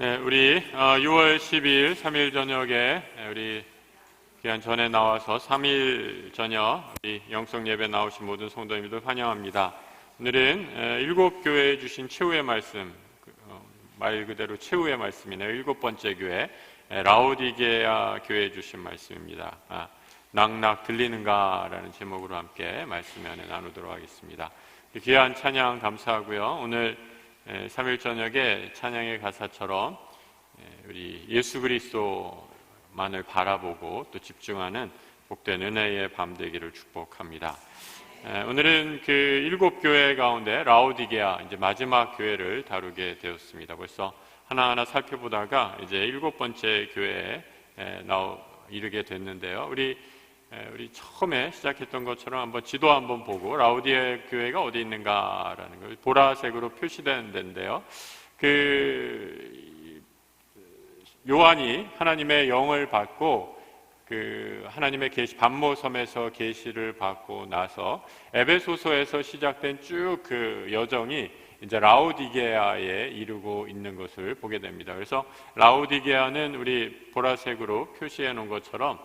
네, 우리 6월 12일 3일 저녁에 우리 귀한 전에 나와서 3일 저녁 우리 영성 예배 나오신 모든 성도님들 환영합니다. 오늘은 일곱 교회에 주신 최후의 말씀, 말 그대로 최후의 말씀이네요. 일곱 번째 교회 라오디게아 교회에 주신 말씀입니다. 낙낙 들리는가라는 제목으로 함께 말씀 안에 나누도록 하겠습니다. 귀한 찬양 감사하고요. 오늘 3일 저녁에 찬양의 가사처럼 우리 예수 그리스도만을 바라보고 또 집중하는 복된 은혜의 밤 되기를 축복합니다. 오늘은 그 일곱 교회 가운데 라오디게아 이제 마지막 교회를 다루게 되었습니다. 벌써 하나하나 살펴보다가 이제 일곱 번째 교회에 이르게 됐는데요. 우리 처음에 시작했던 것처럼 한번 지도 한번 보고 라오디게아 교회가 어디 있는가라는 걸 보라색으로 표시된 데인데요. 그 요한이 하나님의 영을 받고 그 하나님의 계시 반모섬에서 계시를 받고 나서 에베소서에서 시작된 쭉 그 여정이 이제 라오디게아에 이르고 있는 것을 보게 됩니다. 그래서 라오디게아는 우리 보라색으로 표시해 놓은 것처럼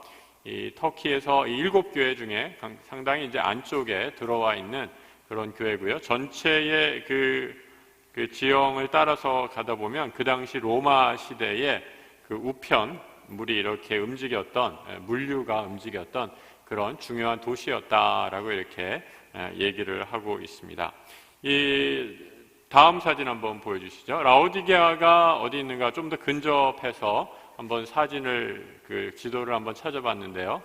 이 터키에서 이 일곱 교회 중에 상당히 이제 안쪽에 들어와 있는 그런 교회고요. 전체의 그 지형을 따라서 가다 보면 그 당시 로마 시대에 그 우편 물이 이렇게 움직였던 물류가 움직였던 그런 중요한 도시였다라고 이렇게 얘기를 하고 있습니다. 이 다음 사진 한번 보여주시죠. 라오디게아가 어디 있는가 좀 더 근접해서 한번 사진을 그 지도를 한번 찾아봤는데요.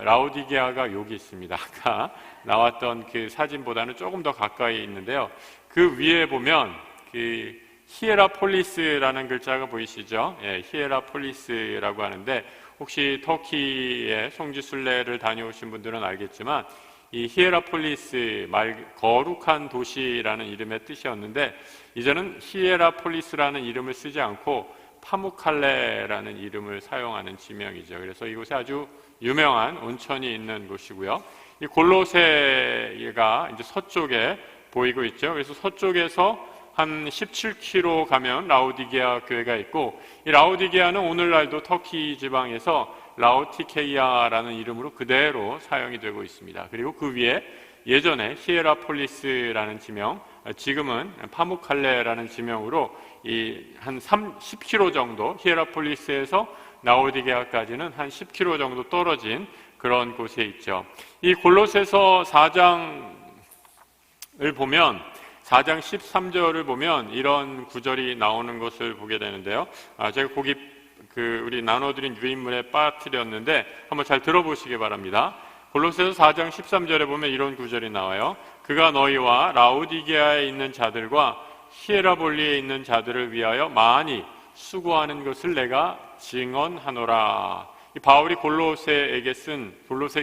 라오디게아가 여기 있습니다. 아까 나왔던 그 사진보다는 조금 더 가까이 있는데요. 그 위에 보면 그 히에라폴리스라는 글자가 보이시죠? 예, 히에라폴리스라고 하는데 혹시 터키의 성지순례를 다녀오신 분들은 알겠지만 이 히에라폴리스 거룩한 도시라는 이름의 뜻이었는데 이제는 히에라폴리스라는 이름을 쓰지 않고 파무칼레라는 이름을 사용하는 지명이죠. 그래서 이곳에 아주 유명한 온천이 있는 곳이고요. 이 골로새가 이제 서쪽에 보이고 있죠. 그래서 서쪽에서 한 17km 가면 라오디게아 교회가 있고 이 라오디게아는 오늘날도 터키 지방에서 라오티케이아라는 이름으로 그대로 사용이 되고 있습니다. 그리고 그 위에 예전에 히에라폴리스라는 지명, 지금은 파무칼레라는 지명으로 이 한 10km 정도 히에라폴리스에서 라오디게아까지는 한 10km 정도 떨어진 그런 곳에 있죠. 이 골로새서 4장을 보면 4장 13절을 보면 이런 구절이 나오는 것을 보게 되는데요. 제가 거기 우리 나눠드린 유인물에 빠뜨렸는데 한번 잘 들어보시기 바랍니다. 골로새서 4장 13절에 보면 이런 구절이 나와요. 그가 너희와 라오디게아에 있는 자들과 히에라볼리에 있는 자들을 위하여 많이 수고하는 것을 내가 증언하노라. 이 바울이 골로새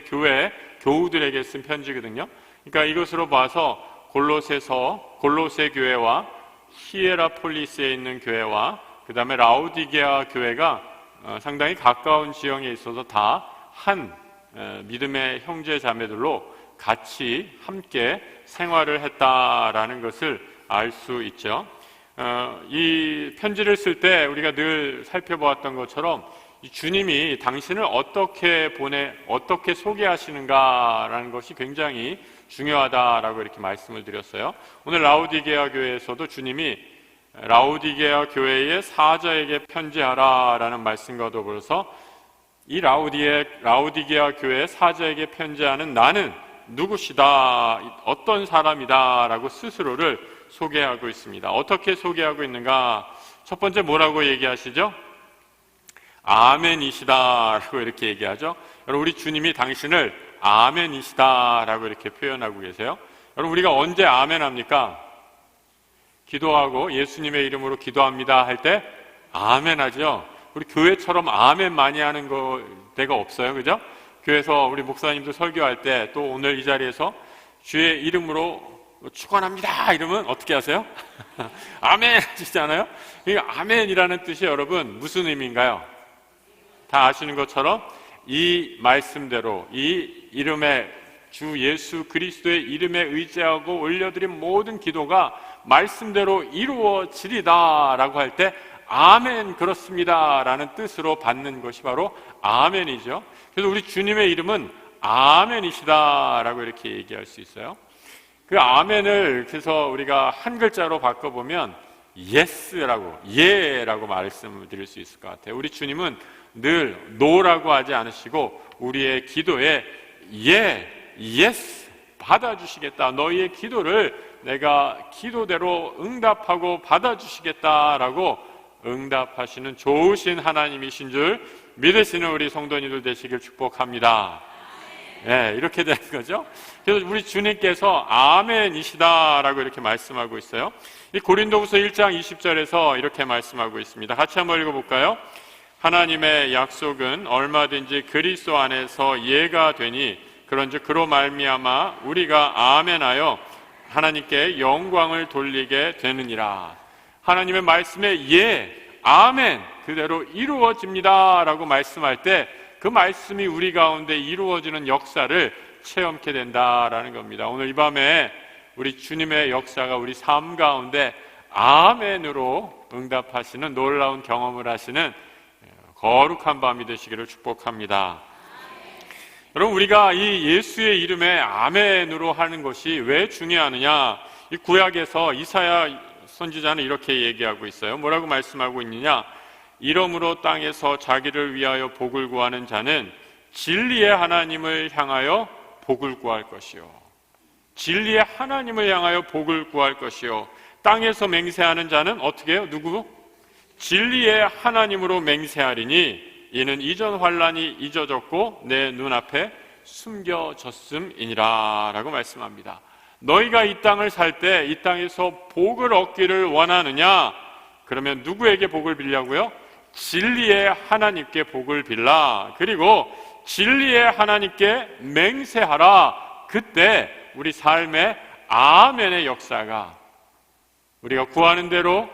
교회 교우들에게 쓴 편지거든요. 그러니까 이것으로 봐서 골로새 교회와 히에라폴리스에 있는 교회와 그 다음에 라오디게아 교회가 상당히 가까운 지형에 있어서 다 한 믿음의 형제 자매들로 같이 함께 생활을 했다라는 것을 알 수 있죠. 이 편지를 쓸 때 우리가 늘 살펴보았던 것처럼 이 주님이 당신을 어떻게 소개하시는가라는 것이 굉장히 중요하다라고 이렇게 말씀을 드렸어요. 오늘 라오디게아 교회에서도 주님이 라오디게아 교회의 사자에게 편지하라라는 말씀과 더불어서 이 라오디게아 교회의 사자에게 편지하는 나는 누구시다, 어떤 사람이다라고 스스로를 소개하고 있습니다. 어떻게 소개하고 있는가? 첫 번째 뭐라고 얘기하시죠? 아멘이시다라고 이렇게 얘기하죠. 여러분, 우리 주님이 당신을 아멘이시다라고 이렇게 표현하고 계세요. 여러분, 우리가 언제 아멘합니까? 기도하고 예수님의 이름으로 기도합니다 할 때 아멘하죠. 우리 교회처럼 아멘 많이 하는 데가 없어요, 그죠? 교회에서 우리 목사님들 설교할 때 또 오늘 이 자리에서 주의 이름으로 축원합니다 이러면 어떻게 하세요? 아멘 하시잖아요. 그러니까 아멘이라는 뜻이 여러분 무슨 의미인가요? 다 아시는 것처럼 이 말씀대로 이 이름에 주 예수 그리스도의 이름에 의지하고 올려드린 모든 기도가 말씀대로 이루어지리다 라고 할 때 아멘 그렇습니다 라는 뜻으로 받는 것이 바로 아멘이죠. 그래서 우리 주님의 이름은 아멘이시다 라고 이렇게 얘기할 수 있어요. 그 아멘을 그래서 우리가 한 글자로 바꿔보면 예스라고, 예라고 말씀을 드릴 수 있을 것 같아요. 우리 주님은 늘 노라고 하지 않으시고 우리의 기도에 예, 예스 받아주시겠다, 너희의 기도를 내가 기도대로 응답하고 받아주시겠다라고 응답하시는 좋으신 하나님이신 줄 믿으시는 우리 성도님들 되시길 축복합니다. 네, 이렇게 되는 거죠. 그래서 우리 주님께서 아멘이시다라고 이렇게 말씀하고 있어요. 이 고린도후서 1장 20절에서 이렇게 말씀하고 있습니다. 같이 한번 읽어볼까요? 하나님의 약속은 얼마든지 그리스도 안에서 예가 되니 그런즉 그로 말미암아 우리가 아멘하여 하나님께 영광을 돌리게 되느니라. 하나님의 말씀에 예, 아멘 그대로 이루어집니다 라고 말씀할 때 그 말씀이 우리 가운데 이루어지는 역사를 체험케 된다라는 겁니다. 오늘 이 밤에 우리 주님의 역사가 우리 삶 가운데 아멘으로 응답하시는 놀라운 경험을 하시는 거룩한 밤이 되시기를 축복합니다. 여러분, 우리가 이 예수의 이름에 아멘으로 하는 것이 왜 중요하느냐? 이 구약에서 이사야 선지자는 이렇게 얘기하고 있어요. 뭐라고 말씀하고 있느냐? 이러므로 땅에서 자기를 위하여 복을 구하는 자는 진리의 하나님을 향하여 복을 구할 것이요, 진리의 하나님을 향하여 복을 구할 것이요, 땅에서 맹세하는 자는 어떻게 해요? 누구? 진리의 하나님으로 맹세하리니 이는 이전 환란이 잊어졌고 내 눈앞에 숨겨졌음이니라 라고 말씀합니다. 너희가 이 땅을 살 때 이 땅에서 복을 얻기를 원하느냐? 그러면 누구에게 복을 빌려고요? 진리의 하나님께 복을 빌라. 그리고 진리의 하나님께 맹세하라. 그때 우리 삶의 아멘의 역사가, 우리가 구하는 대로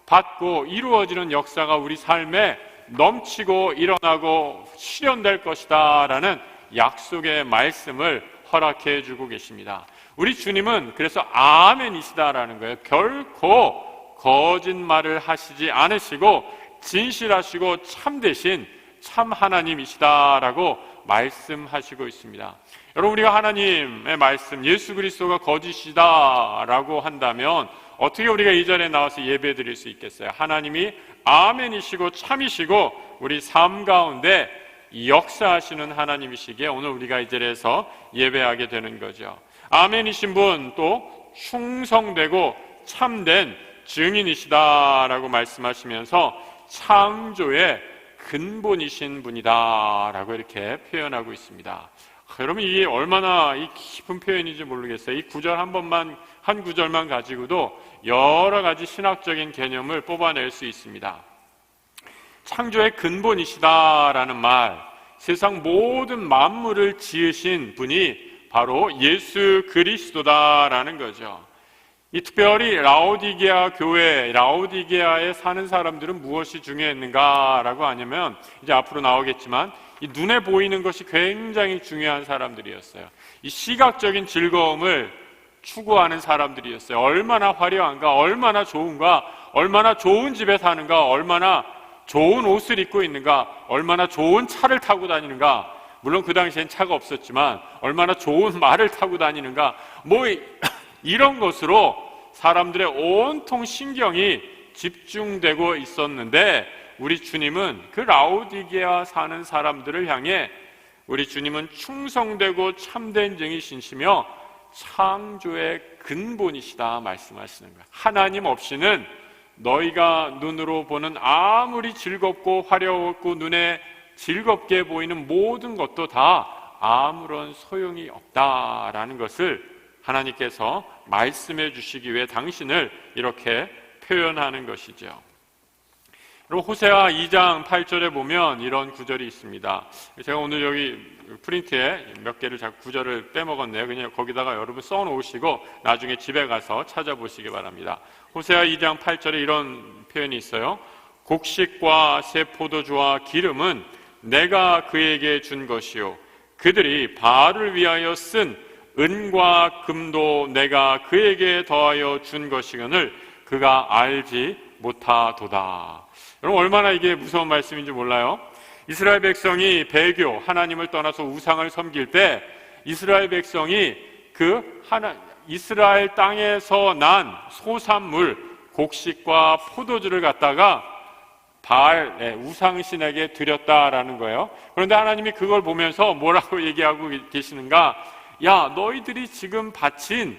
받고 이루어지는 역사가 우리 삶에 넘치고 일어나고 실현될 것이다 라는 약속의 말씀을 허락해 주고 계십니다. 우리 주님은 그래서 아멘이시다라는 거예요. 결코 거짓말을 하시지 않으시고 진실하시고 참되신 참 하나님이시다라고 말씀하시고 있습니다. 여러분, 우리가 하나님의 말씀, 예수 그리스도가 거짓이다라고 한다면 어떻게 우리가 이 자리에 나와서 예배 드릴 수 있겠어요? 하나님이 아멘이시고 참이시고 우리 삶 가운데 역사하시는 하나님이시기에 오늘 우리가 이 자리에서 예배하게 되는 거죠. 아멘이신 분, 또 충성되고 참된 증인이시다라고 말씀하시면서 창조의 근본이신 분이다라고 이렇게 표현하고 있습니다. 여러분, 이게 얼마나 이 깊은 표현인지 모르겠어요. 이 구절 한 구절만 가지고도 여러 가지 신학적인 개념을 뽑아낼 수 있습니다. 창조의 근본이시다라는 말, 세상 모든 만물을 지으신 분이 바로 예수 그리스도다라는 거죠. 이 특별히 라오디게아 교회, 라오디게아에 사는 사람들은 무엇이 중요했는가라고 하냐면, 이제 앞으로 나오겠지만 이 눈에 보이는 것이 굉장히 중요한 사람들이었어요. 이 시각적인 즐거움을 추구하는 사람들이었어요. 얼마나 화려한가, 얼마나 좋은가, 얼마나 좋은 집에 사는가, 얼마나 좋은 옷을 입고 있는가, 얼마나 좋은 차를 타고 다니는가, 물론 그 당시엔 차가 없었지만 얼마나 좋은 말을 타고 다니는가, 뭐 이런 것으로 사람들의 온통 신경이 집중되고 있었는데, 우리 주님은 그 라오디게아 사는 사람들을 향해 우리 주님은 충성되고 참된 증인이시며 창조의 근본이시다 말씀하시는 거예요. 하나님 없이는 너희가 눈으로 보는 아무리 즐겁고 화려하고 눈에 즐겁게 보이는 모든 것도 다 아무런 소용이 없다라는 것을 하나님께서 말씀해 주시기 위해 당신을 이렇게 표현하는 것이죠. 여러분, 호세아 2장 8절에 보면 이런 구절이 있습니다. 제가 오늘 여기 프린트에 몇 개를 자꾸 구절을 빼먹었네요. 그냥 거기다가 여러분 써놓으시고 나중에 집에 가서 찾아보시기 바랍니다. 호세아 2장 8절에 이런 표현이 있어요. 곡식과 새 포도주와 기름은 내가 그에게 준 것이요, 그들이 바알을 위하여 쓴 은과 금도 내가 그에게 더하여 준 것이거늘 그가 알지 못하도다. 여러분, 얼마나 이게 무서운 말씀인지 몰라요? 이스라엘 백성이 배교, 하나님을 떠나서 우상을 섬길 때 이스라엘 백성이 이스라엘 땅에서 난 소산물, 곡식과 포도주를 갖다가 바알, 우상신에게 드렸다라는 거예요. 그런데 하나님이 그걸 보면서 뭐라고 얘기하고 계시는가? 야, 너희들이 지금 바친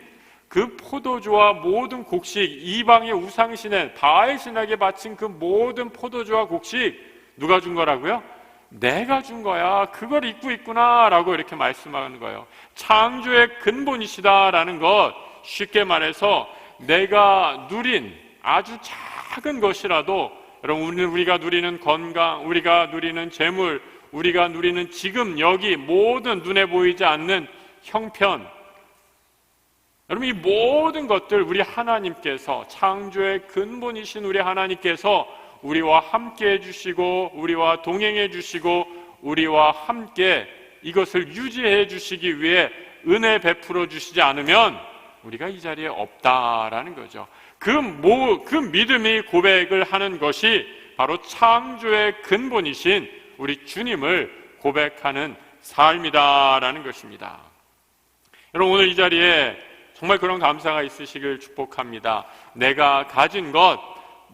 그 포도주와 모든 곡식, 이방의 우상신에 바알신에게 바친 그 모든 포도주와 곡식 누가 준 거라고요? 내가 준 거야. 그걸 잊고 있구나 라고 이렇게 말씀하는 거예요. 창조의 근본이시다라는 것, 쉽게 말해서 내가 누린 아주 작은 것이라도, 여러분, 우리가 누리는 건강, 우리가 누리는 재물, 우리가 누리는 지금 여기 모든 눈에 보이지 않는 형편, 여러분, 이 모든 것들 우리 하나님께서, 창조의 근본이신 우리 하나님께서 우리와 함께 해주시고 우리와 동행해 주시고 우리와 함께 이것을 유지해 주시기 위해 은혜 베풀어 주시지 않으면 우리가 이 자리에 없다라는 거죠. 그 믿음이 고백을 하는 것이 바로 창조의 근본이신 우리 주님을 고백하는 삶이다라는 것입니다. 여러분, 오늘 이 자리에 정말 그런 감사가 있으시길 축복합니다. 내가 가진 것,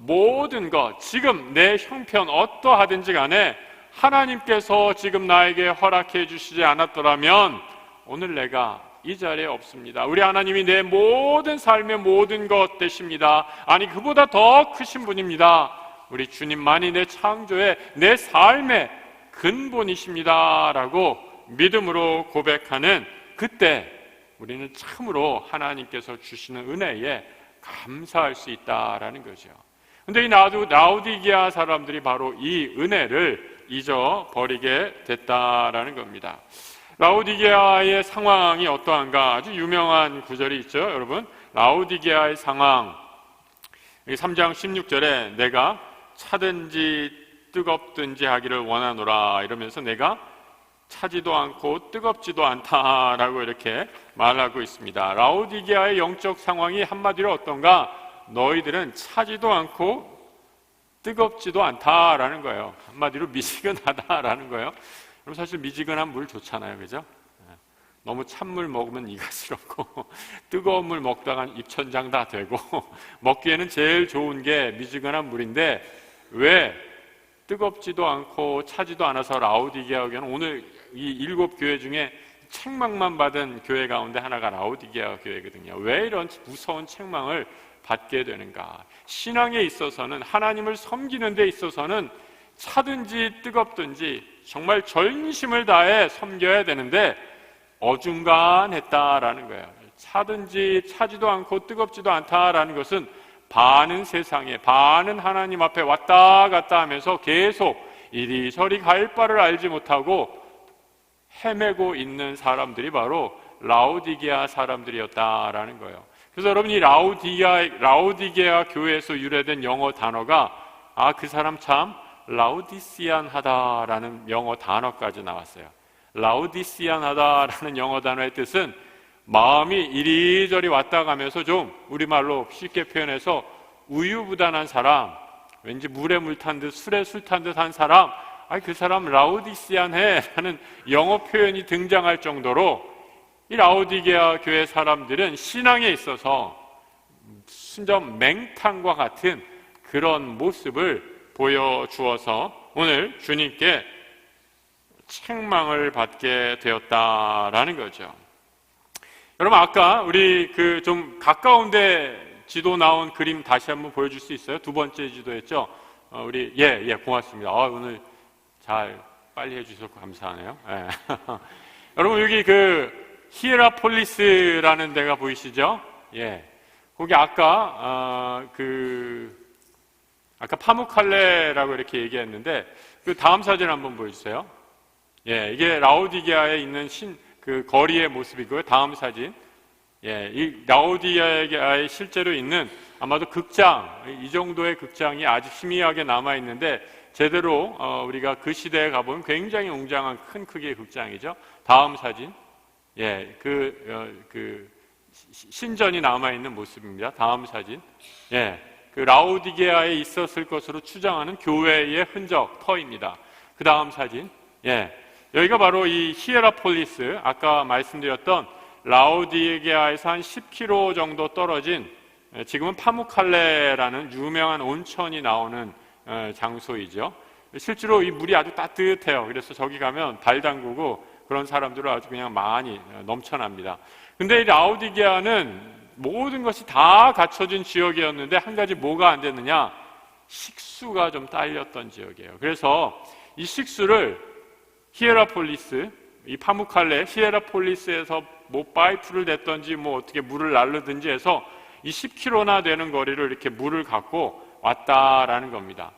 모든 것, 지금 내 형편 어떠하든지 간에 하나님께서 지금 나에게 허락해 주시지 않았더라면 오늘 내가 이 자리에 없습니다. 우리 하나님이 내 모든 삶의 모든 것 되십니다. 아니, 그보다 더 크신 분입니다. 우리 주님만이 내 창조의, 내 삶의 근본이십니다 라고 믿음으로 고백하는 그때 우리는 참으로 하나님께서 주시는 은혜에 감사할 수 있다라는 거죠. 근데 이 라오디게아 사람들이 바로 이 은혜를 잊어버리게 됐다라는 겁니다. 라오디게아의 상황이 어떠한가? 아주 유명한 구절이 있죠, 여러분. 라오디게아의 상황, 3장 16절에 내가 차든지 뜨겁든지 하기를 원하노라 이러면서 내가 차지도 않고 뜨겁지도 않다라고 이렇게 말하고 있습니다. 라오디게아의 영적 상황이 한마디로 어떤가? 너희들은 차지도 않고 뜨겁지도 않다라는 거예요. 한마디로 미지근하다라는 거예요. 그럼 사실 미지근한 물 좋잖아요, 그죠? 너무 찬물 먹으면 이가 시렵고 뜨거운 물 먹다가 입천장 다 되고 먹기에는 제일 좋은 게 미지근한 물인데 왜 뜨겁지도 않고 차지도 않아서 라오디게아 교회는 오늘 이 7교회 중에 책망만 받은 교회 가운데 하나가 라오디게아 교회거든요. 왜 이런 무서운 책망을 받게 되는가? 신앙에 있어서는, 하나님을 섬기는 데 있어서는 차든지 뜨겁든지 정말 전심을 다해 섬겨야 되는데 어중간했다라는 거예요. 차든지 차지도 않고 뜨겁지도 않다라는 것은 반은 세상에, 반은 하나님 앞에 왔다 갔다 하면서 계속 이리저리 갈 바를 알지 못하고 헤매고 있는 사람들이 바로 라오디게아 사람들이었다라는 거예요. 그래서 여러분, 이 라오디게아 교회에서 유래된 영어 단어가 그 사람 참 라오디시안하다라는 영어 단어까지 나왔어요. 라오디시안하다라는 영어 단어의 뜻은 마음이 이리저리 왔다 가면서 좀 우리말로 쉽게 표현해서 우유부단한 사람, 왠지 물에 물 탄 듯 술에 술 탄 듯 한 사람, 그 사람 라오디시안해 라는 영어 표현이 등장할 정도로 이 라오디게아 교회 사람들은 신앙에 있어서 순전 맹탕과 같은 그런 모습을 보여주어서 오늘 주님께 책망을 받게 되었다라는 거죠. 여러분, 아까 우리 좀 가까운데 지도 나온 그림 다시 한번 보여줄 수 있어요? 두 번째 지도였죠? 우리 고맙습니다. 오늘 잘 빨리 해주셔서 감사하네요. 여러분, 여기 히에라폴리스라는 데가 보이시죠? 거기 아까 파무칼레라고 이렇게 얘기했는데 그 다음 사진 한번 보여주세요. 이게 라오디게아에 있는 거리의 모습이고요. 다음 사진. 이 라오디게아에 실제로 있는 아마도 극장, 이 정도의 극장이 아직 희미하게 남아 있는데 제대로 우리가 그 시대에 가보면 굉장히 웅장한 큰 크기의 극장이죠. 다음 사진. 신전이 남아 있는 모습입니다. 다음 사진. 그 라오디게아에 있었을 것으로 추정하는 교회의 흔적, 터입니다. 그 다음 사진. 여기가 바로 이 히에라폴리스, 아까 말씀드렸던 라오디게아에서 한 10km 정도 떨어진, 지금은 파무칼레라는 유명한 온천이 나오는 장소이죠. 실제로 이 물이 아주 따뜻해요. 그래서 저기 가면 발 담그고 그런 사람들은 아주 그냥 많이 넘쳐납니다. 근데 이 라오디게아는 모든 것이 다 갖춰진 지역이었는데 한 가지 뭐가 안 됐느냐? 식수가 좀 딸렸던 지역이에요. 그래서 이 식수를 히에라폴리스, 이 파무칼레 히에라폴리스에서 뭐 파이프를 냈던지 뭐 어떻게 물을 날르든지 해서 이 10km나 되는 거리를 이렇게 물을 갖고 왔다라는 겁니다.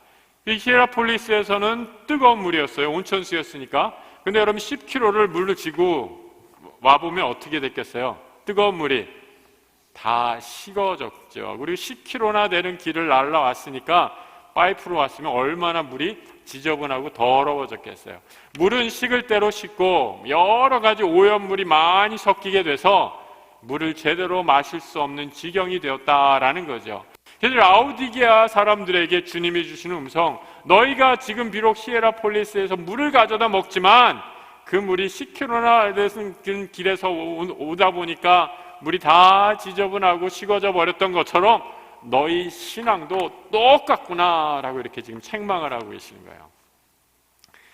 이 히에라폴리스에서는 뜨거운 물이었어요. 온천수였으니까. 근데 여러분 10km를 물을 지고 와보면 어떻게 됐겠어요? 뜨거운 물이 다 식어졌죠. 그리고 10km나 되는 길을 날라왔으니까 파이프로 왔으면 얼마나 물이 지저분하고 더러워졌겠어요. 물은 식을 대로 식고 여러 가지 오염물이 많이 섞이게 돼서 물을 제대로 마실 수 없는 지경이 되었다라는 거죠. 그래서 라오디게아 사람들에게 주님이 주시는 음성, 너희가 지금 비록 히에라폴리스에서 물을 가져다 먹지만 그 물이 10km나 되는 길에서 오다 보니까 물이 다 지저분하고 식어져 버렸던 것처럼 너희 신앙도 똑같구나라고 이렇게 지금 책망을 하고 계시는 거예요.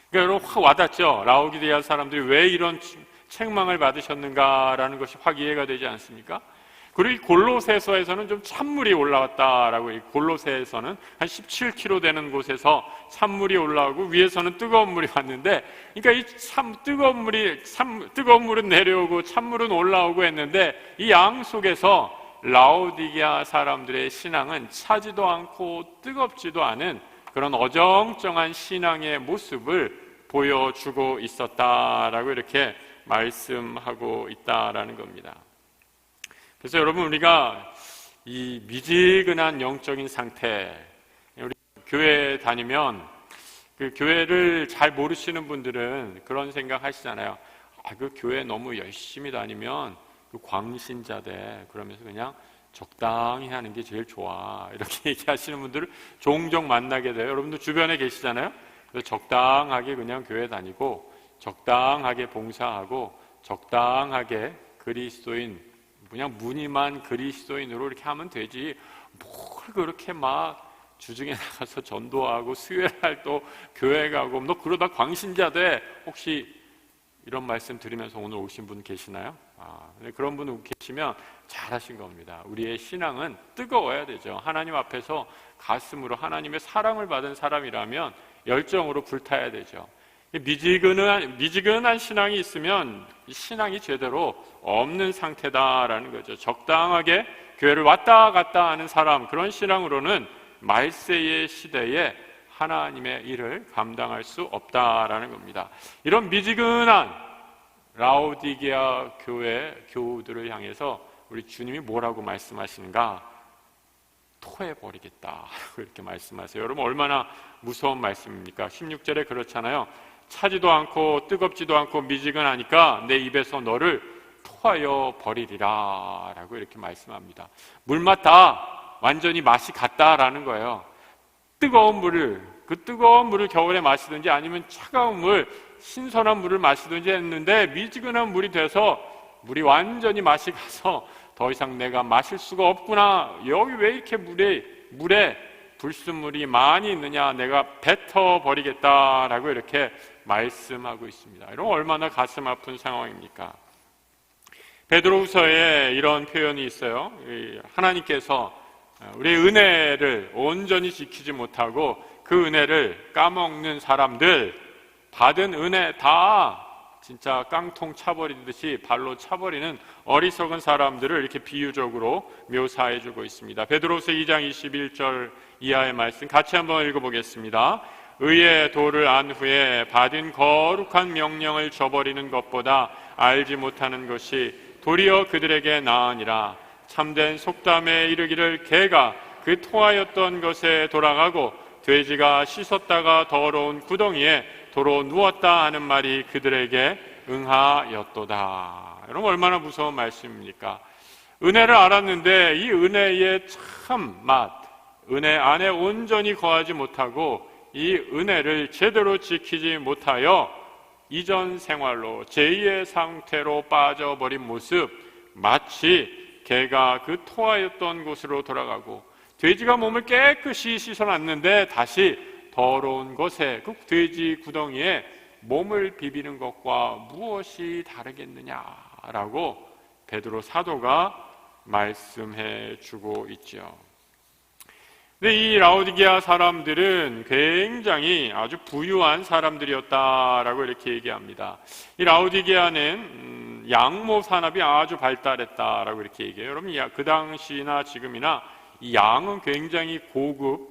그러니까 여러분 확 와닿죠? 라오디게아 사람들이 왜 이런 책망을 받으셨는가라는 것이 확 이해가 되지 않습니까? 그리고 이 골로새서에서는 좀 찬물이 올라왔다라고, 이 골로새에서는 한 17km 되는 곳에서 찬물이 올라오고 위에서는 뜨거운 물이 왔는데, 그러니까 이 뜨거운 물은 내려오고 찬물은 올라오고 했는데 이 양 속에서 라오디게아 사람들의 신앙은 차지도 않고 뜨겁지도 않은 그런 어정쩡한 신앙의 모습을 보여주고 있었다라고 이렇게 말씀하고 있다라는 겁니다. 그래서 여러분, 우리가 이 미지근한 영적인 상태, 우리 교회 다니면 그 교회를 잘 모르시는 분들은 그런 생각 하시잖아요. 그 교회 너무 열심히 다니면 그 광신자대, 그러면서 그냥 적당히 하는 게 제일 좋아, 이렇게 얘기하시는 분들을 종종 만나게 돼요. 여러분도 주변에 계시잖아요. 그래서 적당하게 그냥 교회 다니고 적당하게 봉사하고 적당하게 그리스도인, 그냥 무늬만 그리스도인으로 이렇게 하면 되지, 뭘 그렇게 막 주중에 나가서 전도하고 수요일날 또 교회 가고 너 그러다 광신자 돼. 혹시 이런 말씀 들으면서 오늘 오신 분 계시나요? 그런 분 계시면 잘하신 겁니다. 우리의 신앙은 뜨거워야 되죠. 하나님 앞에서 가슴으로 하나님의 사랑을 받은 사람이라면 열정으로 불타야 되죠. 미지근한 신앙이 있으면 신앙이 제대로 없는 상태다라는 거죠. 적당하게 교회를 왔다 갔다 하는 사람, 그런 신앙으로는 말세의 시대에 하나님의 일을 감당할 수 없다라는 겁니다. 이런 미지근한 라오디게아 교회 교우들을 향해서 우리 주님이 뭐라고 말씀하시는가? 토해버리겠다 이렇게 말씀하세요. 여러분, 얼마나 무서운 말씀입니까? 16절에 그렇잖아요. 차지도 않고 뜨겁지도 않고 미지근하니까 내 입에서 너를 토하여 버리리라 라고 이렇게 말씀합니다. 물맛 다 완전히 맛이 같다라는 거예요. 뜨거운 물을 겨울에 마시든지 아니면 차가운 물, 신선한 물을 마시든지 했는데 미지근한 물이 돼서 물이 완전히 맛이 가서 더 이상 내가 마실 수가 없구나. 여기 왜 이렇게 물에 불순물이 많이 있느냐, 내가 뱉어버리겠다라고 이렇게 말씀하고 있습니다. 이런 얼마나 가슴 아픈 상황입니까? 베드로후서에 이런 표현이 있어요. 하나님께서 우리의 은혜를 온전히 지키지 못하고 그 은혜를 까먹는 사람들, 받은 은혜 다 진짜 깡통 차버리듯이 발로 차버리는 어리석은 사람들을 이렇게 비유적으로 묘사해주고 있습니다. 베드로후서 2장 21절 이하의 말씀 같이 한번 읽어보겠습니다. 의의 도를 안 후에 받은 거룩한 명령을 저버리는 것보다 알지 못하는 것이 도리어 그들에게 나으니라. 참된 속담에 이르기를 개가 그 토하였던 것에 돌아가고 돼지가 씻었다가 더러운 구덩이에 도로 누웠다 하는 말이 그들에게 응하였도다. 여러분, 얼마나 무서운 말씀입니까? 은혜를 알았는데 이 은혜의 참 맛, 은혜 안에 온전히 거하지 못하고 이 은혜를 제대로 지키지 못하여 이전 생활로 제2의 상태로 빠져버린 모습, 마치 개가 그 토하였던 곳으로 돌아가고 돼지가 몸을 깨끗이 씻어놨는데 다시 더러운 것에 그 돼지 구덩이에 몸을 비비는 것과 무엇이 다르겠느냐라고 베드로 사도가 말씀해 주고 있죠. 근데 이 라오디게아 사람들은 굉장히 아주 부유한 사람들이었다라고 이렇게 얘기합니다. 이 라오디게아는 양모 산업이 아주 발달했다라고 이렇게 얘기해요. 여러분, 그 당시나 지금이나 이 양은 굉장히 고급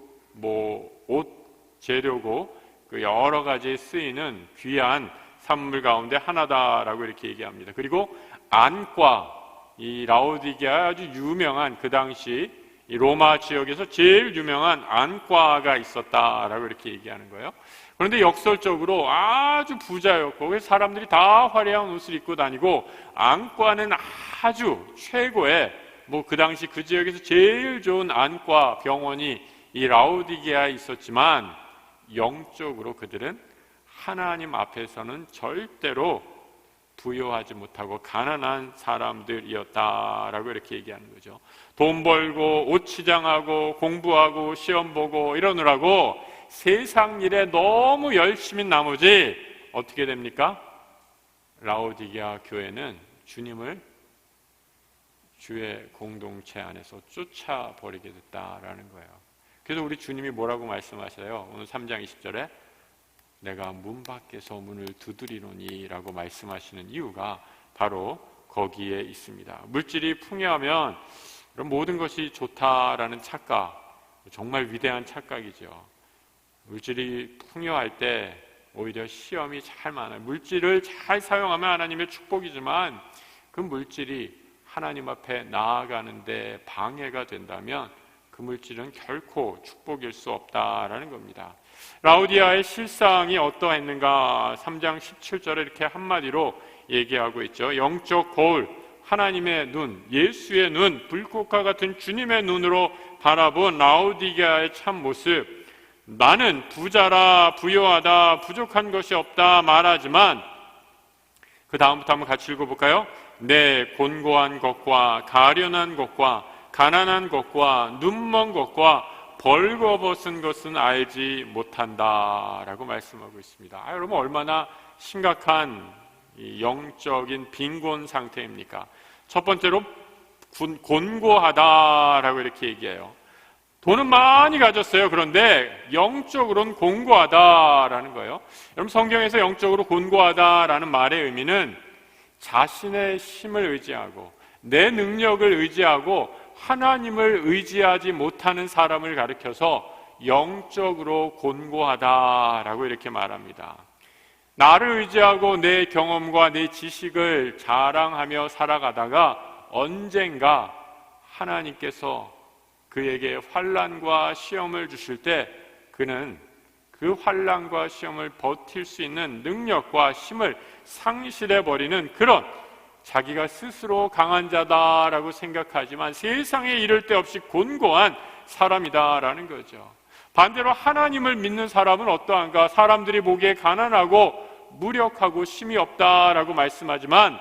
옷 재료고 그 여러 가지에 쓰이는 귀한 산물 가운데 하나다라고 이렇게 얘기합니다. 그리고 안과, 이 라오디게아 아주 유명한 그 당시 이 로마 지역에서 제일 유명한 안과가 있었다라고 이렇게 얘기하는 거예요. 그런데 역설적으로 아주 부자였고 사람들이 다 화려한 옷을 입고 다니고 안과는 아주 최고의 그 당시 그 지역에서 제일 좋은 안과 병원이 이 라오디게아에 있었지만 영적으로 그들은 하나님 앞에서는 절대로 부유하지 못하고 가난한 사람들이었다라고 이렇게 얘기하는 거죠. 돈 벌고 옷 치장하고 공부하고 시험 보고 이러느라고 세상 일에 너무 열심히 나머지 어떻게 됩니까? 라오디게아 교회는 주님을 주의 공동체 안에서 쫓아버리게 됐다라는 거예요. 그래서 우리 주님이 뭐라고 말씀하셔요? 오늘 3장 20절에 내가 문 밖에서 문을 두드리노니 라고 말씀하시는 이유가 바로 거기에 있습니다. 물질이 풍요하면 모든 것이 좋다라는 착각, 정말 위대한 착각이죠. 물질이 풍요할 때 오히려 시험이 잘 많아요. 물질을 잘 사용하면 하나님의 축복이지만 그 물질이 하나님 앞에 나아가는데 방해가 된다면 그 물질은 결코 축복일 수 없다라는 겁니다. 라오디아의 실상이 어떠했는가? 3장 17절에 이렇게 한마디로 얘기하고 있죠. 영적 거울, 하나님의 눈, 예수의 눈, 불꽃과 같은 주님의 눈으로 바라본 라오디게아의 참 모습. 나는 부자라, 부유하다, 부족한 것이 없다 말하지만 그 다음부터 한번 같이 읽어볼까요? 내 곤고한 것과 가련한 것과 가난한 것과 눈먼 것과 벌거벗은 것은 알지 못한다라고 말씀하고 있습니다. 여러분, 얼마나 심각한 영적인 빈곤 상태입니까? 첫 번째로 곤고하다라고 이렇게 얘기해요. 돈은 많이 가졌어요. 그런데 영적으로는 곤고하다라는 거예요. 여러분, 성경에서 영적으로 곤고하다라는 말의 의미는 자신의 힘을 의지하고 내 능력을 의지하고 하나님을 의지하지 못하는 사람을 가리켜서 영적으로 곤고하다라고 이렇게 말합니다. 나를 의지하고 내 경험과 내 지식을 자랑하며 살아가다가 언젠가 하나님께서 그에게 환난과 시험을 주실 때 그는 그 환난과 시험을 버틸 수 있는 능력과 힘을 상실해버리는 그런 자기가 스스로 강한 자다라고 생각하지만 세상에 이를 데 없이 곤고한 사람이다라는 거죠. 반대로 하나님을 믿는 사람은 어떠한가? 사람들이 보기에 가난하고 무력하고 힘이 없다라고 말씀하지만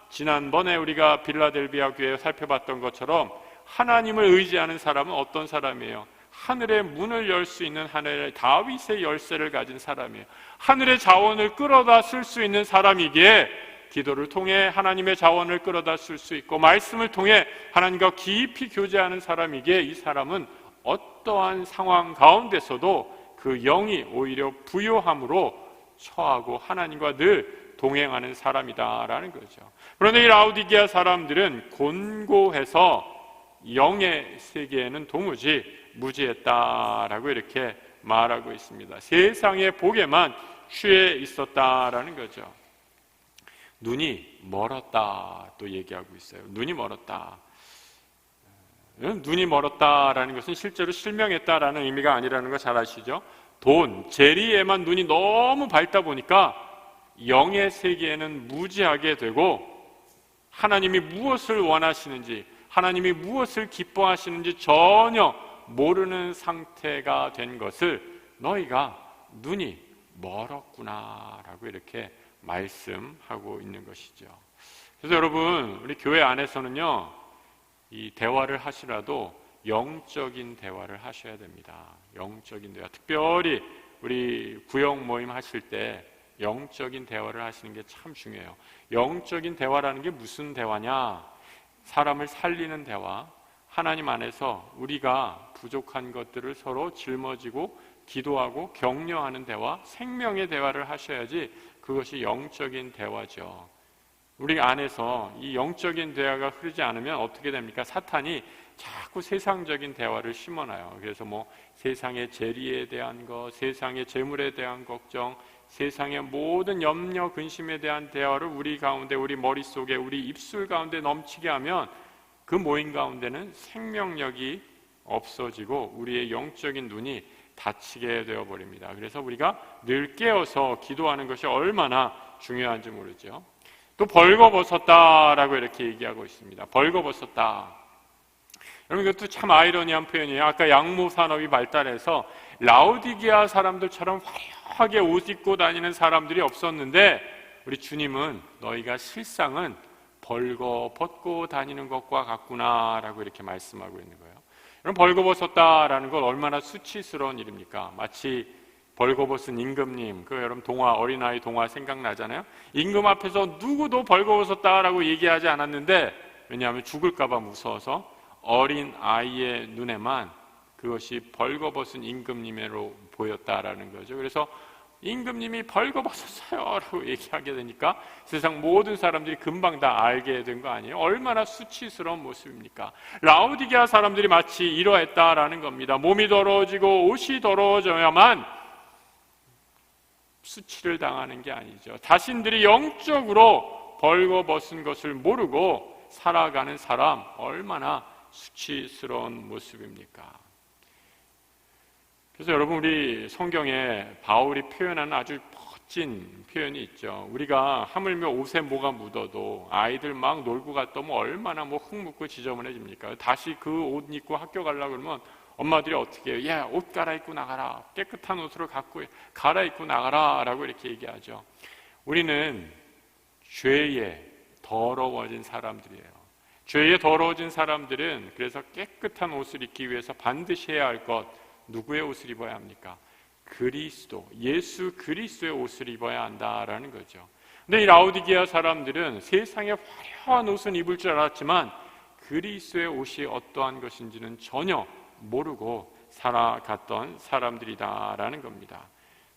지난번에 우리가 빌라델비아 교회에 살펴봤던 것처럼 하나님을 의지하는 사람은 어떤 사람이에요? 하늘의 문을 열 수 있는 하늘의 다윗의 열쇠를 가진 사람이에요. 하늘의 자원을 끌어다 쓸 수 있는 사람이기에 기도를 통해 하나님의 자원을 끌어다 쓸 수 있고 말씀을 통해 하나님과 깊이 교제하는 사람이기에 이 사람은 어떠한 상황 가운데서도 그 영이 오히려 부요함으로 처하고 하나님과 늘 동행하는 사람이다라는 거죠. 그런데 이 라오디게아 사람들은 곤고해서 영의 세계에는 도무지 무지했다라고 이렇게 말하고 있습니다. 세상의 복에만 취해 있었다라는 거죠. 눈이 멀었다 또 얘기하고 있어요. 눈이 멀었다. 눈이 멀었다라는 것은 실제로 실명했다라는 의미가 아니라는 거 잘 아시죠? 돈, 재리에만 눈이 너무 밝다 보니까 영의 세계에는 무지하게 되고 하나님이 무엇을 원하시는지, 하나님이 무엇을 기뻐하시는지 전혀 모르는 상태가 된 것을 너희가 눈이 멀었구나라고 이렇게 말씀하고 있는 것이죠. 그래서 여러분, 우리 교회 안에서는요, 이 대화를 하시라도 영적인 대화를 하셔야 됩니다. 영적인 대화. 특별히 우리 구역 모임 하실 때 영적인 대화를 하시는 게 참 중요해요. 영적인 대화라는 게 무슨 대화냐? 사람을 살리는 대화, 하나님 안에서 우리가 부족한 것들을 서로 짊어지고 기도하고 격려하는 대화, 생명의 대화를 하셔야지 그것이 영적인 대화죠. 우리 안에서 이 영적인 대화가 흐르지 않으면 어떻게 됩니까? 사탄이 자꾸 세상적인 대화를 심어놔요. 그래서 뭐 세상의 재리에 대한 것, 세상의 재물에 대한 걱정, 세상의 모든 염려, 근심에 대한 대화를 우리 가운데, 우리 머릿속에, 우리 입술 가운데 넘치게 하면 그 모임 가운데는 생명력이 없어지고 우리의 영적인 눈이 닫히게 되어버립니다. 그래서 우리가 늘 깨어서 기도하는 것이 얼마나 중요한지 모르죠. 또 벌거벗었다라고 이렇게 얘기하고 있습니다. 벌거벗었다. 여러분, 이것도 참 아이러니한 표현이에요. 아까 양모 산업이 발달해서 라오디게아 사람들처럼 화려하게 옷 입고 다니는 사람들이 없었는데 우리 주님은 너희가 실상은 벌거벗고 다니는 것과 같구나라고 이렇게 말씀하고 있는 거예요. 여러분, 벌거벗었다라는 건 얼마나 수치스러운 일입니까? 마치 벌거벗은 임금님, 그 여러분 동화, 어린아이 동화 생각나잖아요. 임금 앞에서 누구도 벌거벗었다라고 얘기하지 않았는데, 왜냐하면 죽을까봐 무서워서 어린 아이의 눈에만 그것이 벌거벗은 임금님으로 보였다라는 거죠. 그래서 임금님이 벌거벗었어요 라고 얘기하게 되니까 세상 모든 사람들이 금방 다 알게 된 거 아니에요? 얼마나 수치스러운 모습입니까? 라오디게아 사람들이 마치 이러했다라는 겁니다. 몸이 더러워지고 옷이 더러워져야만 수치를 당하는 게 아니죠. 자신들이 영적으로 벌거벗은 것을 모르고 살아가는 사람, 얼마나 수치스러운 모습입니까? 그래서 여러분, 우리 성경에 바울이 표현하는 아주 멋진 표현이 있죠. 우리가 하물며 옷에 뭐가 묻어도 아이들 막 놀고 갔다 오면 얼마나 뭐 흙 묻고 지저분해집니까? 다시 그 옷 입고 학교 가려고 그러면 엄마들이 어떻게 해요? 야, 옷 갈아입고 나가라. 깨끗한 옷으로 갈아입고 나가라 라고 이렇게 얘기하죠. 우리는 죄에 더러워진 사람들이에요. 죄에 더러워진 사람들은 그래서 깨끗한 옷을 입기 위해서 반드시 해야 할 것, 누구의 옷을 입어야 합니까? 그리스도, 예수 그리스도의 옷을 입어야 한다라는 거죠. 근데 이 라오디게아 사람들은 세상에 화려한 옷은 입을 줄 알았지만 그리스도의 옷이 어떠한 것인지는 전혀 모르고 살아갔던 사람들이다라는 겁니다.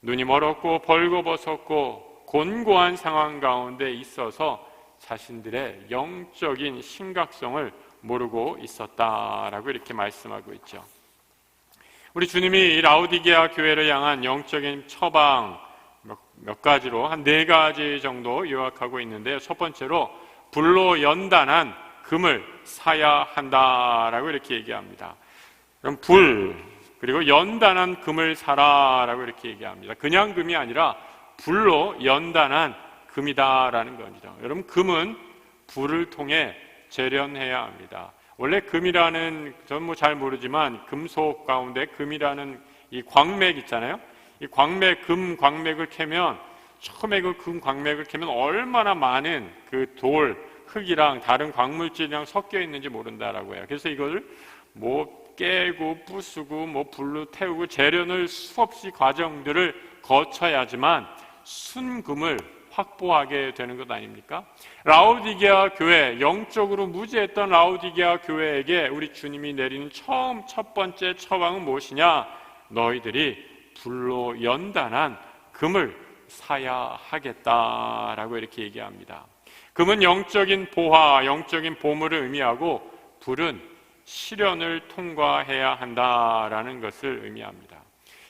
눈이 멀었고 벌거벗었고 곤고한 상황 가운데 있어서 자신들의 영적인 심각성을 모르고 있었다라고 이렇게 말씀하고 있죠. 우리 주님이 라오디게아 교회를 향한 영적인 처방 몇 가지로 한 4가지 정도 요약하고 있는데요. 첫 번째로 불로 연단한 금을 사야 한다라고 이렇게 얘기합니다. 그럼 불, 그리고 연단한 금을 사라라고 이렇게 얘기합니다. 그냥 금이 아니라 불로 연단한 금이다라는 겁니다. 여러분, 금은 불을 통해 재련해야 합니다. 원래 금이라는, 저는 뭐 잘 모르지만 금속 가운데 금이라는 이 광맥 있잖아요. 이 광맥, 금 광맥을 캐면, 처음에 그 금 광맥을 캐면 얼마나 많은 그 돌, 흙이랑 다른 광물질이랑 섞여 있는지 모른다라고 해요. 그래서 이걸 뭐 깨고 부수고 뭐 불로 태우고 재련을 수없이 과정들을 거쳐야지만 순금을 확보하게 되는 것 아닙니까? 라오디게아 교회, 영적으로 무지했던 라오디게아 교회에게 우리 주님이 내리는 첫 번째 처방은 무엇이냐? 너희들이 불로 연단한 금을 사야 하겠다라고 이렇게 얘기합니다. 금은 영적인 보화, 영적인 보물을 의미하고 불은 시련을 통과해야 한다라는 것을 의미합니다.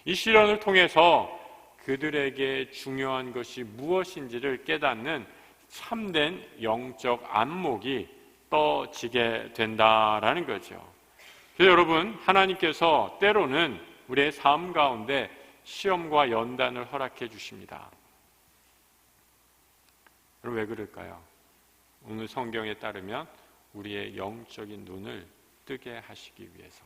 이 시련을 통해서 그들에게 중요한 것이 무엇인지를 깨닫는 참된 영적 안목이 떠지게 된다라는 거죠. 그래서 여러분, 하나님께서 때로는 우리의 삶 가운데 시험과 연단을 허락해 주십니다. 그럼 왜 그럴까요? 오늘 성경에 따르면 우리의 영적인 눈을 뜨게 하시기 위해서.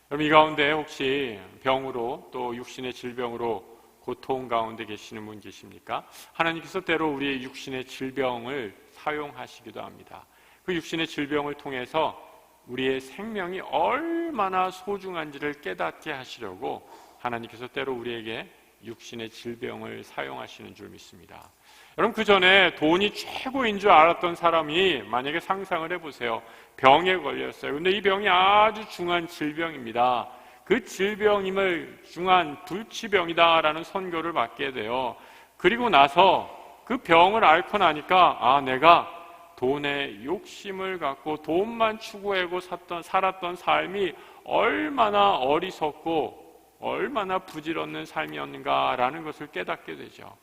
그럼 이 가운데 혹시 병으로 또 육신의 질병으로 고통 가운데 계시는 분 계십니까? 하나님께서 때로 우리의 육신의 질병을 사용하시기도 합니다. 그 육신의 질병을 통해서 우리의 생명이 얼마나 소중한지를 깨닫게 하시려고 하나님께서 때로 우리에게 육신의 질병을 사용하시는 줄 믿습니다. 여러분, 그 전에 돈이 최고인 줄 알았던 사람이 만약에 상상을 해보세요. 병에 걸렸어요. 근데 이 병이 아주 중한 질병입니다. 그 질병임을 중한 불치병이다라는 선고를 받게 돼요. 그리고 나서 그 병을 앓고 나니까 내가 돈에 욕심을 갖고 돈만 추구하고 살았던 삶이 얼마나 어리석고 얼마나 부질없는 삶이었는가라는 것을 깨닫게 되죠.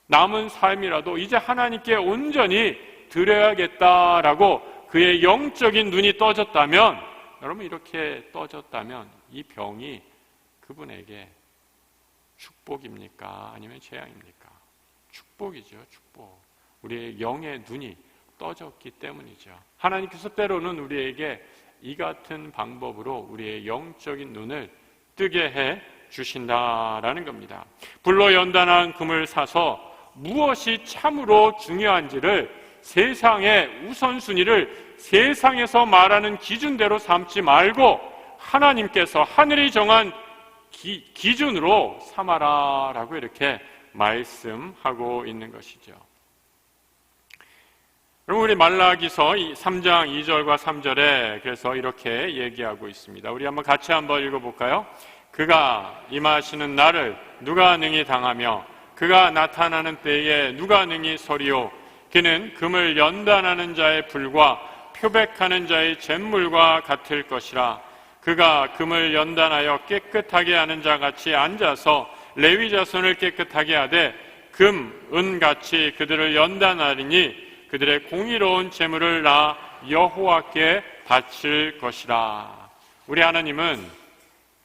남은 삶이라도 이제 하나님께 온전히 드려야겠다라고 그의 영적인 눈이 떠졌다면, 여러분, 이렇게 떠졌다면 이 병이 그분에게 축복입니까? 아니면 재앙입니까? 축복이죠, 축복. 우리의 영의 눈이 떠졌기 때문이죠. 하나님께서 때로는 우리에게 이 같은 방법으로 우리의 영적인 눈을 뜨게 해 주신다라는 겁니다. 불로 연단한 금을 사서 무엇이 참으로 중요한지를 세상의 우선순위를 세상에서 말하는 기준대로 삼지 말고 하나님께서 하늘이 정한 기준으로 삼아라라고 이렇게 말씀하고 있는 것이죠. 그럼 우리 말라기서 3장 2절과 3절에 그래서 이렇게 얘기하고 있습니다. 우리 같이 한번 읽어볼까요? 그가 임하시는 날을 누가 능히 당하며 그가 나타나는 때에 누가 능히 서리오. 그는 금을 연단하는 자의 불과 표백하는 자의 잿물과 같을 것이라. 그가 금을 연단하여 깨끗하게 하는 자같이 앉아서 레위 자손을 깨끗하게 하되 금, 은같이 그들을 연단하리니 그들의 공의로운 재물을 나 여호와께 바칠 것이라. 우리 하나님은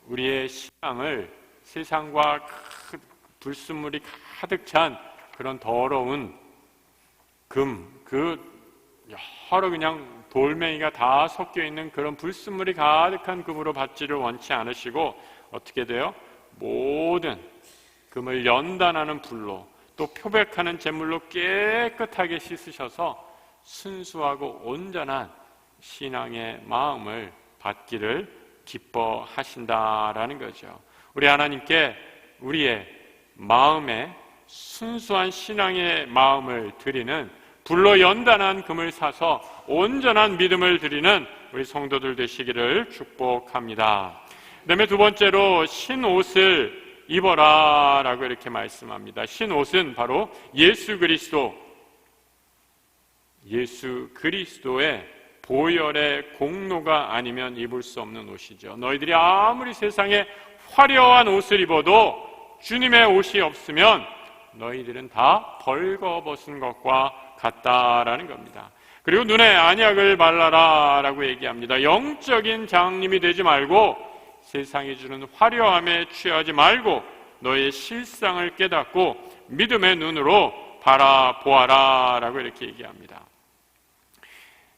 우리의 신앙을 세상과 불순물이 가득 찬 그런 더러운 금, 여러 그냥 돌멩이가 다 섞여 있는 그런 불순물이 가득한 금으로 받지를 원치 않으시고 어떻게 돼요? 모든 금을 연단하는 불로 또 표백하는 잿물로 깨끗하게 씻으셔서 순수하고 온전한 신앙의 마음을 받기를 기뻐하신다라는 거죠. 우리 하나님께 우리의 마음에 순수한 신앙의 마음을 드리는 불로 연단한 금을 사서 온전한 믿음을 드리는 우리 성도들 되시기를 축복합니다. 그 다음에 두 번째로 신옷을 입어라 라고 이렇게 말씀합니다. 신옷은 바로 예수 그리스도의 보혈의 공로가 아니면 입을 수 없는 옷이죠. 너희들이 아무리 세상에 화려한 옷을 입어도 주님의 옷이 없으면 너희들은 다 벌거벗은 것과 같다라는 겁니다. 그리고 눈에 안약을 발라라 라고 얘기합니다. 영적인 장님이 되지 말고 세상이 주는 화려함에 취하지 말고 너의 실상을 깨닫고 믿음의 눈으로 바라보아라 라고 이렇게 얘기합니다.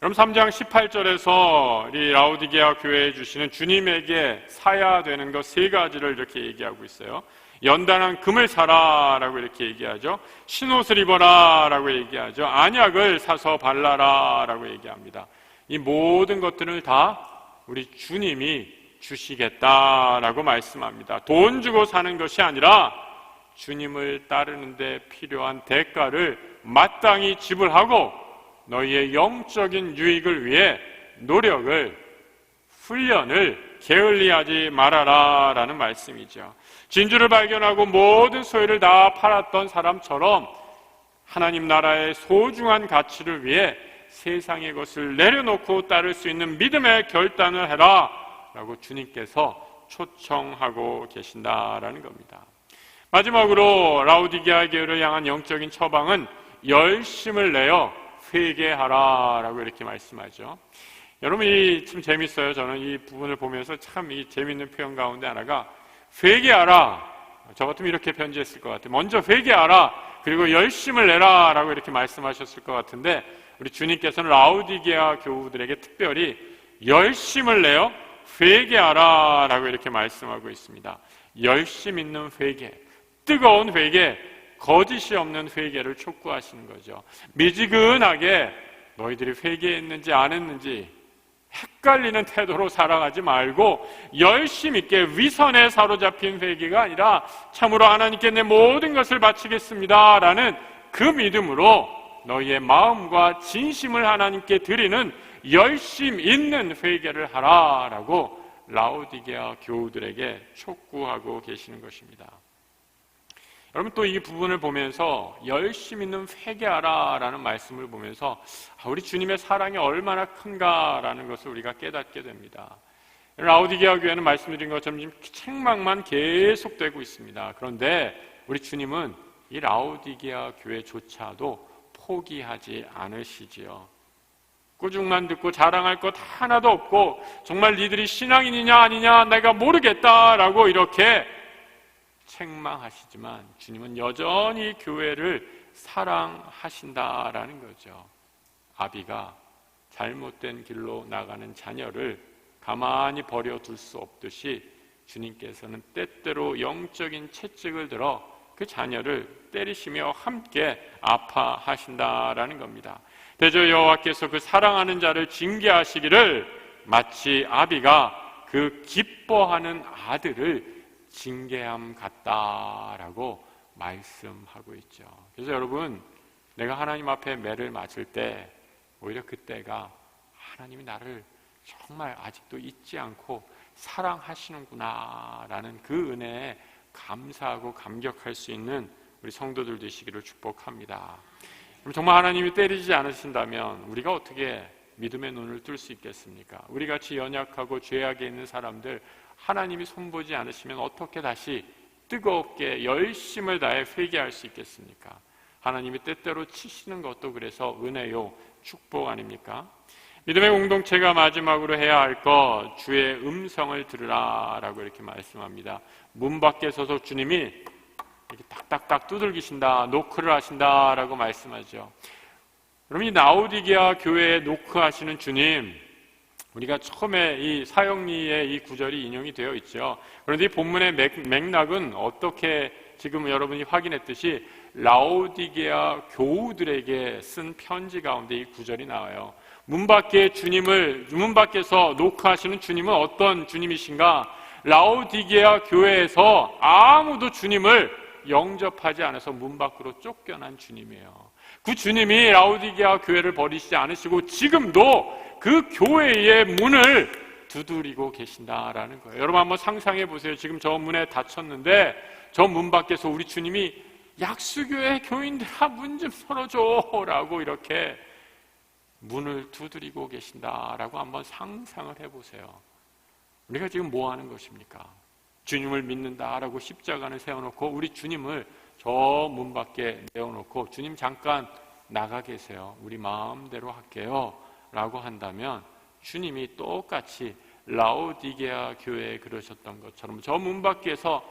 그럼 3장 18절에서 이 라오디게아 교회에 주시는 주님에게 사야 되는 것 세 가지를 이렇게 얘기하고 있어요. 연단한 금을 사라 라고 이렇게 얘기하죠. 신옷을 입어라 라고 얘기하죠. 안약을 사서 발라라 라고 얘기합니다. 이 모든 것들을 다 우리 주님이 주시겠다라고 말씀합니다. 돈 주고 사는 것이 아니라 주님을 따르는데 필요한 대가를 마땅히 지불하고 너희의 영적인 유익을 위해 노력을, 훈련을 게을리하지 말아라 라는 말씀이죠. 진주를 발견하고 모든 소유를 다 팔았던 사람처럼 하나님 나라의 소중한 가치를 위해 세상의 것을 내려놓고 따를 수 있는 믿음의 결단을 해라 라고 주님께서 초청하고 계신다라는 겁니다. 마지막으로 라오디게아 교회를 향한 영적인 처방은 열심을 내어 회개하라 라고 이렇게 말씀하죠. 여러분, 이 참 재밌어요. 저는 이 부분을 보면서 참 이 재밌는 표현 가운데 하나가 회개하라. 저 같으면 이렇게 편지했을 것 같아요. 먼저 회개하라. 그리고 열심을 내라 라고 이렇게 말씀하셨을 것 같은데 우리 주님께서는 라오디게아 교우들에게 특별히 열심을 내어 회개하라 라고 이렇게 말씀하고 있습니다. 열심 있는 회개, 뜨거운 회개, 거짓이 없는 회개를 촉구하시는 거죠. 미지근하게 너희들이 회개했는지 안 했는지 헷갈리는 태도로 살아가지 말고 열심 있게 위선에 사로잡힌 회개가 아니라 참으로 하나님께 내 모든 것을 바치겠습니다 라는 그 믿음으로 너희의 마음과 진심을 하나님께 드리는 열심 있는 회개를 하라라고 라오디게아 교우들에게 촉구하고 계시는 것입니다. 여러분, 또 이 부분을 보면서 열심 있는 회개하라라는 말씀을 보면서 우리 주님의 사랑이 얼마나 큰가라는 것을 우리가 깨닫게 됩니다. 라오디게아 교회는 말씀드린 것처럼 지금 책망만 계속되고 있습니다. 그런데 우리 주님은 이 라오디게아 교회조차도 포기하지 않으시지요. 꾸중만 듣고 자랑할 것 하나도 없고 정말 니들이 신앙인이냐 아니냐 내가 모르겠다라고 이렇게 책망하시지만 주님은 여전히 교회를 사랑하신다라는 거죠. 아비가 잘못된 길로 나가는 자녀를 가만히 버려둘 수 없듯이 주님께서는 때때로 영적인 채찍을 들어 그 자녀를 때리시며 함께 아파하신다라는 겁니다. 대저 여호와께서 그 사랑하는 자를 징계하시기를 마치 아비가 그 기뻐하는 아들을 징계함 같다라고 말씀하고 있죠. 그래서 여러분, 내가 하나님 앞에 매를 맞을 때 오히려 그때가 하나님이 나를 정말 아직도 잊지 않고 사랑하시는구나 라는 그 은혜에 감사하고 감격할 수 있는 우리 성도들 되시기를 축복합니다. 정말 하나님이 때리지 않으신다면 우리가 어떻게 믿음의 눈을 뜰 수 있겠습니까? 우리같이 연약하고 죄악에 있는 사람들 하나님이 손보지 않으시면 어떻게 다시 뜨겁게 열심을 다해 회개할 수 있겠습니까? 하나님이 때때로 치시는 것도 그래서 은혜요, 축복 아닙니까? 믿음의 공동체가 마지막으로 해야 할 것, 주의 음성을 들으라 라고 이렇게 말씀합니다. 문 밖에 서서 주님이 이렇게 딱딱딱 두들기신다, 노크를 하신다 라고 말씀하죠. 그럼 이 라오디게아 교회에 노크하시는 주님, 우리가 처음에 이 사역리의 이 구절이 인용이 되어 있죠. 그런데 이 본문의 맥락은 어떻게 지금 여러분이 확인했듯이 라오디게아 교우들에게 쓴 편지 가운데 이 구절이 나와요. 문 밖에서 노크하시는 주님은 어떤 주님이신가? 라오디게아 교회에서 아무도 주님을 영접하지 않아서 문 밖으로 쫓겨난 주님이에요. 그 주님이 라오디게아 교회를 버리시지 않으시고 지금도 그 교회의 문을 두드리고 계신다라는 거예요. 여러분 한번 상상해 보세요. 지금 저 문에 닫혔는데 저 문 밖에서 우리 주님이 약수교회 교인들아 문 좀 열어줘 라고 이렇게 문을 두드리고 계신다라고 한번 상상을 해보세요. 우리가 지금 뭐 하는 것입니까? 주님을 믿는다라고 십자가를 세워놓고 우리 주님을 저 문 밖에 내어놓고 주님 잠깐 나가 계세요. 우리 마음대로 할게요 라고 한다면 주님이 똑같이 라오디게아 교회에 그러셨던 것처럼 저 문 밖에서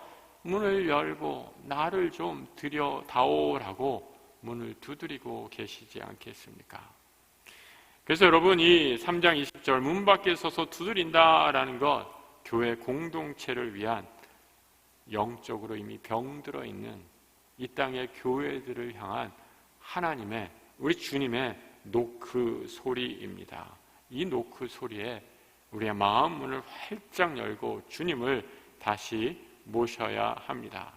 문을 열고 나를 좀 들여다오라고 문을 두드리고 계시지 않겠습니까? 그래서 여러분 이 3장 20절 문 밖에 서서 두드린다라는 것, 교회 공동체를 위한 영적으로 이미 병들어 있는 이 땅의 교회들을 향한 하나님의, 우리 주님의 노크 소리입니다. 이 노크 소리에 우리의 마음 문을 활짝 열고 주님을 다시 모셔야 합니다.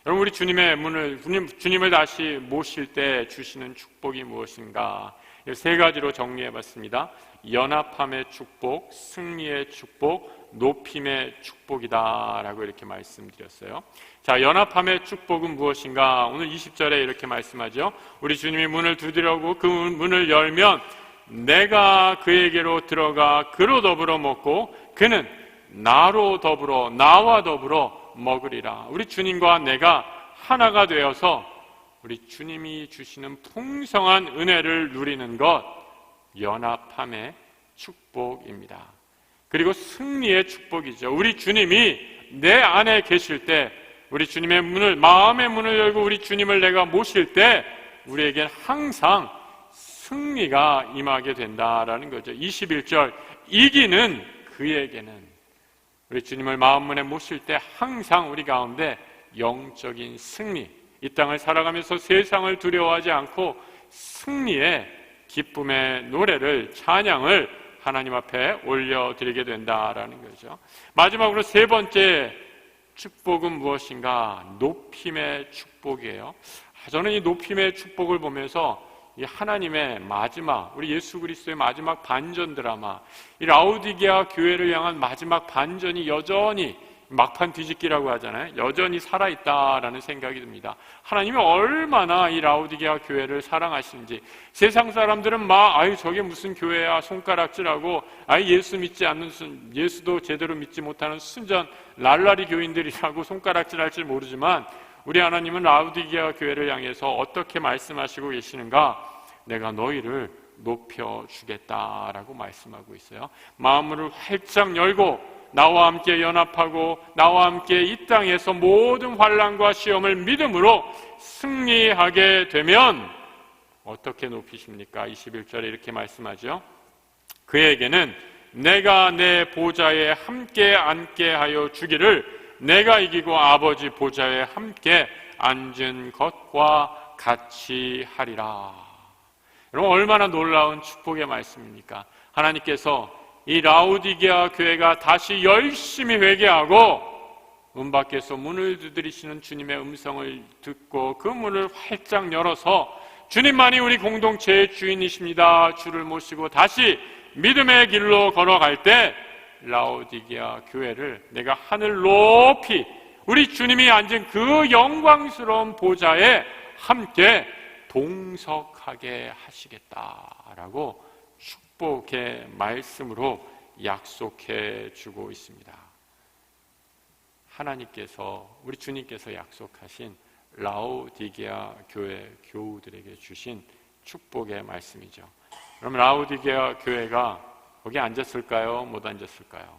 여러분, 우리 주님을 다시 모실 때 주시는 축복이 무엇인가? 세 가지로 정리해봤습니다. 연합함의 축복, 승리의 축복, 높임의 축복이다 라고 이렇게 말씀드렸어요. 자, 연합함의 축복은 무엇인가? 오늘 20절에 이렇게 말씀하죠. 우리 주님이 문을 두드려고 그 문을 열면 내가 그에게로 들어가 그로 더불어 먹고 그는 나와 더불어 먹으리라. 우리 주님과 내가 하나가 되어서 우리 주님이 주시는 풍성한 은혜를 누리는 것, 연합함의 축복입니다. 그리고 승리의 축복이죠. 우리 주님이 내 안에 계실 때, 우리 주님의 문을, 마음의 문을 열고 우리 주님을 내가 모실 때 우리에겐 항상 승리가 임하게 된다라는 거죠. 21절 이기는 그에게는 우리 주님을 마음문에 모실 때 항상 우리 가운데 영적인 승리, 이 땅을 살아가면서 세상을 두려워하지 않고 승리의 기쁨의 노래를, 찬양을 하나님 앞에 올려드리게 된다라는 거죠. 마지막으로 세 번째 축복은 무엇인가? 높임의 축복이에요. 저는 이 높임의 축복을 보면서 이 하나님의 마지막, 우리 예수 그리스도의 마지막 반전 드라마, 이 라오디게아 교회를 향한 마지막 반전이 여전히 막판 뒤집기라고 하잖아요. 여전히 살아있다라는 생각이 듭니다. 하나님이 얼마나 이 라오디게아 교회를 사랑하시는지. 세상 사람들은 아유 저게 무슨 교회야, 손가락질하고 예수 믿지 않는 예수도 제대로 믿지 못하는 순전 랄라리 교인들이라고 손가락질할 줄 모르지만, 우리 하나님은 라오디게아 교회를 향해서 어떻게 말씀하시고 계시는가? 내가 너희를 높여주겠다라고 말씀하고 있어요. 마음을 활짝 열고 나와 함께 연합하고 나와 함께 이 땅에서 모든 환난과 시험을 믿음으로 승리하게 되면 어떻게 높이십니까? 21절에 이렇게 말씀하죠. 그에게는 내가 내 보좌에 함께 앉게 하여 주기를 내가 이기고 아버지 보좌에 함께 앉은 것과 같이 하리라. 여러분, 얼마나 놀라운 축복의 말씀입니까? 하나님께서 이 라오디게아 교회가 다시 열심히 회개하고 문 밖에서 문을 두드리시는 주님의 음성을 듣고 그 문을 활짝 열어서 주님만이 우리 공동체의 주인이십니다, 주를 모시고 다시 믿음의 길로 걸어갈 때 라오디게아 교회를 내가 하늘 높이 우리 주님이 앉은 그 영광스러운 보좌에 함께 동석하게 하시겠다라고 축복의 말씀으로 약속해 주고 있습니다. 하나님께서, 우리 주님께서 약속하신 라오디게아 교회 교우들에게 주신 축복의 말씀이죠. 그럼 라오디게아 교회가 거기 앉았을까요? 못 앉았을까요?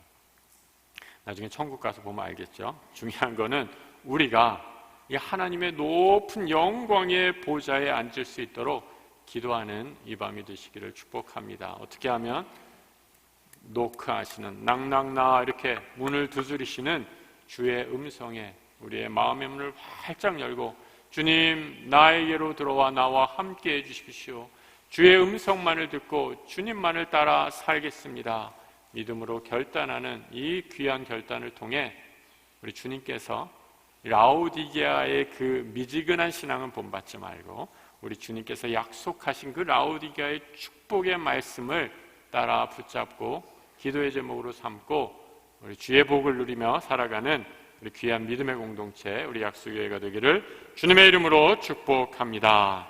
나중에 천국 가서 보면 알겠죠. 중요한 거는 우리가 이 하나님의 높은 영광의 보좌에 앉을 수 있도록 기도하는 이 밤이 되시기를 축복합니다. 어떻게 하면? 노크하시는, 낭낭나 이렇게 문을 두드리시는 주의 음성에 우리의 마음의 문을 활짝 열고 주님, 나에게로 들어와 나와 함께 해주십시오. 주의 음성만을 듣고 주님만을 따라 살겠습니다. 믿음으로 결단하는 이 귀한 결단을 통해 우리 주님께서 라오디게아의 그 미지근한 신앙은 본받지 말고 우리 주님께서 약속하신 그 라오디게아의 축복의 말씀을 따라 붙잡고 기도의 제목으로 삼고 우리 주의 복을 누리며 살아가는 우리 귀한 믿음의 공동체, 우리 약수교회가 되기를 주님의 이름으로 축복합니다.